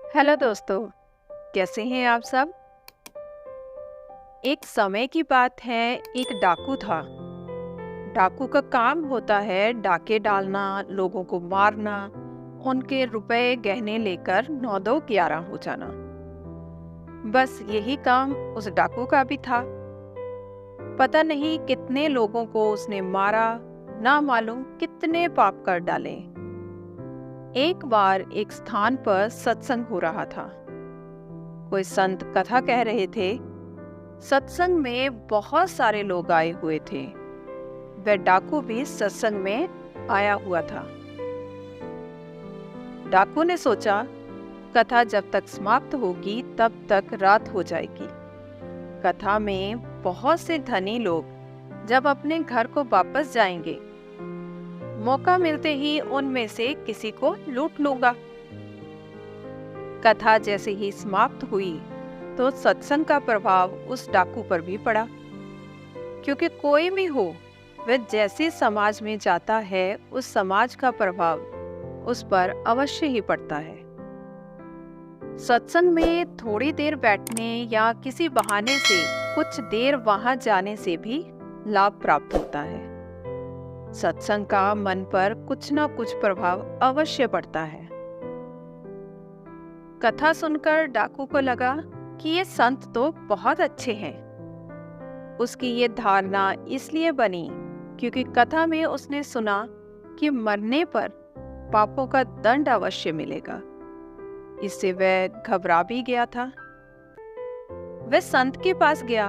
Hello दोस्तों, कैसे हैं आप सब। एक समय की बात है, एक डाकू था। डाकू का काम होता है डाके डालना, लोगों को मारना, उनके रुपए गहने लेकर 9-2-11 हो जाना। बस यही काम उस डाकू का भी था। पता नहीं कितने लोगों को उसने मारा, ना मालूम कितने पाप कर डाले। एक बार एक स्थान पर सत्संग हो रहा था। कोई संत कथा कह रहे थे। सत्संग में बहुत सारे लोग आए हुए थे। वह डाकू भी सत्संग में आया हुआ था। डाकू ने सोचा, कथा जब तक समाप्त होगी तब तक रात हो जाएगी। कथा में बहुत से धनी लोग जब अपने घर को वापस जाएंगे, मौका मिलते ही उनमें से किसी को लूट लूंगा। कथा जैसे ही समाप्त हुई तो सत्संग का प्रभाव उस डाकू पर भी पड़ा, क्योंकि कोई भी हो, वह जैसे समाज में जाता है उस समाज का प्रभाव उस पर अवश्य ही पड़ता है। सत्संग में थोड़ी देर बैठने या किसी बहाने से कुछ देर वहां जाने से भी लाभ प्राप्त होता है। सत्संग का मन पर कुछ ना कुछ प्रभाव अवश्य पड़ता है। कथा सुनकर डाकू को लगा कि ये संत तो बहुत अच्छे हैं। उसकी ये धारणा इसलिए बनी क्योंकि कथा में उसने सुना कि मरने पर पापों का दंड अवश्य मिलेगा। इससे वह घबरा भी गया था। वह संत के पास गया,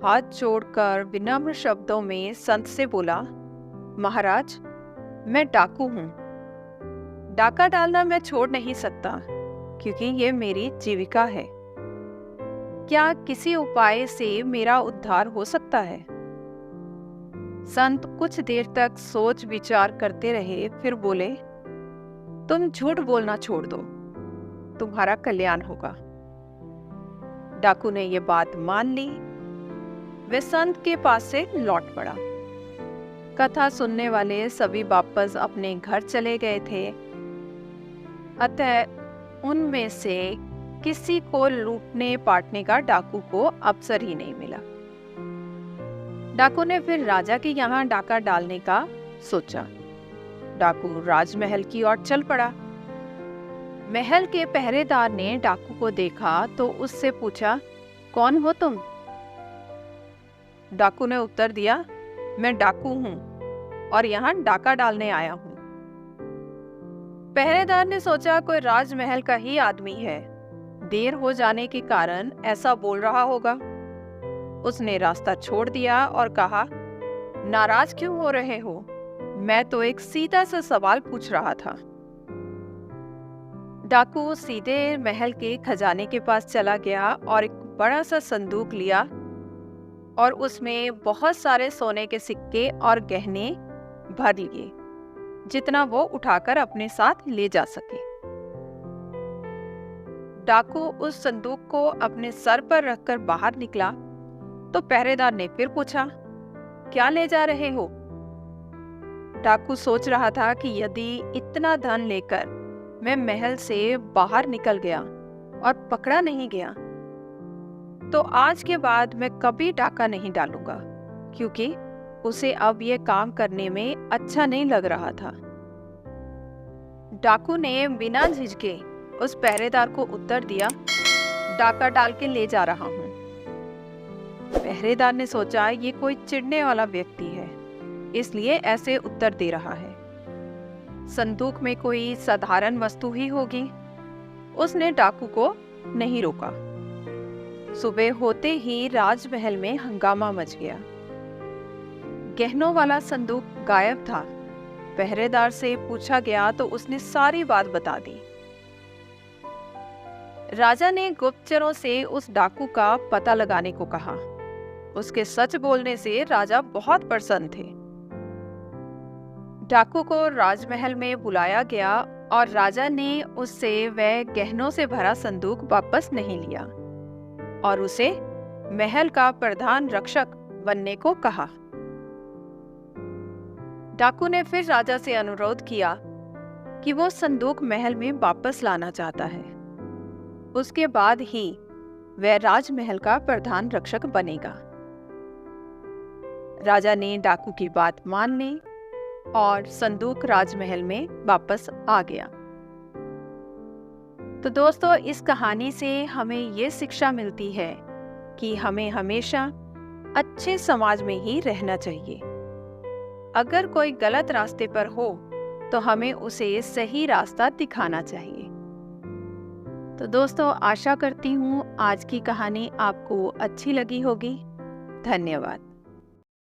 हाथ जोड़कर विनम्र शब्दों में संत से बोला, महाराज, मैं डाकू हूं। डाका डालना मैं छोड़ नहीं सकता, क्योंकि ये मेरी जीविका है। क्या किसी उपाय से मेरा उद्धार हो सकता है? संत कुछ देर तक सोच विचार करते रहे, फिर बोले, तुम झूठ बोलना छोड़ दो, तुम्हारा कल्याण होगा। डाकू ने यह बात मान ली। वह संत के पास से लौट पड़ा। कथा सुनने वाले सभी वापस अपने घर चले गए थे। अतः उनमें से किसी को लूटने पाटने का डाकू को अवसर ही नहीं मिला। डाकू ने फिर राजा के यहाँ डाका डालने का सोचा। डाकू राजमहल की ओर चल पड़ा। महल के पहरेदार ने डाकू को देखा तो उससे पूछा, कौन हो तुम? डाकू ने उत्तर दिया, मैं डाकू हूं और यहाँ डाका डालने आया हूं। पहरेदार ने सोचा कोई राजमहल का ही आदमी है, देर हो जाने के कारण ऐसा बोल रहा होगा। उसने रास्ता छोड़ दिया और कहा, नाराज क्यों हो रहे हो? मैं तो एक सीधा सा सवाल पूछ रहा था। डाकू सीधे महल के खजाने के पास चला गया और एक बड़ा सा संदूक लिया और उसमें बहुत सारे सोने के सिक्के और गहने भर लिए, जितना वो उठाकर अपने साथ ले जा सके। डाकू उस संदूक को अपने सर पर रखकर बाहर निकला तो पहरेदार ने फिर पूछा, क्या ले जा रहे हो? डाकू सोच रहा था कि यदि इतना धन लेकर मैं महल से बाहर निकल गया और पकड़ा नहीं गया तो आज के बाद मैं कभी डाका नहीं डालूंगा, क्योंकि उसे अब यह काम करने में अच्छा नहीं लग रहा था। डाकू ने बिना झिझके उस पहरेदार को उत्तर दिया, डाका डाल के ले जा रहा हूं। पहरेदार ने सोचा ये कोई चिढ़ने वाला व्यक्ति है, इसलिए ऐसे उत्तर दे रहा है। संदूक में कोई साधारण वस्तु ही होगी। उसने डाकू को नहीं रोका। सुबह होते ही राजमहल में हंगामा मच गया। गहनों वाला संदूक गायब था। पहरेदार से पूछा गया तो उसने सारी बात बता दी। राजा ने गुप्तचरों से उस डाकू का पता लगाने को कहा। उसके सच बोलने से राजा बहुत प्रसन्न थे। डाकू को राजमहल में बुलाया गया और राजा ने उससे वह गहनों से भरा संदूक वापस नहीं लिया और उसे महल का प्रधान रक्षक बनने को कहा। डाकू ने फिर राजा से अनुरोध किया कि वो संदूक महल में वापस लाना चाहता है। उसके बाद ही वह राजमहल का प्रधान रक्षक बनेगा। राजा ने डाकू की बात मान ली और संदूक राजमहल में वापस आ गया। तो दोस्तों, इस कहानी से हमें ये शिक्षा मिलती है कि हमें हमेशा अच्छे समाज में ही रहना चाहिए। अगर कोई गलत रास्ते पर हो तो हमें उसे सही रास्ता दिखाना चाहिए। तो दोस्तों, आशा करती हूँ आज की कहानी आपको अच्छी लगी होगी। धन्यवाद।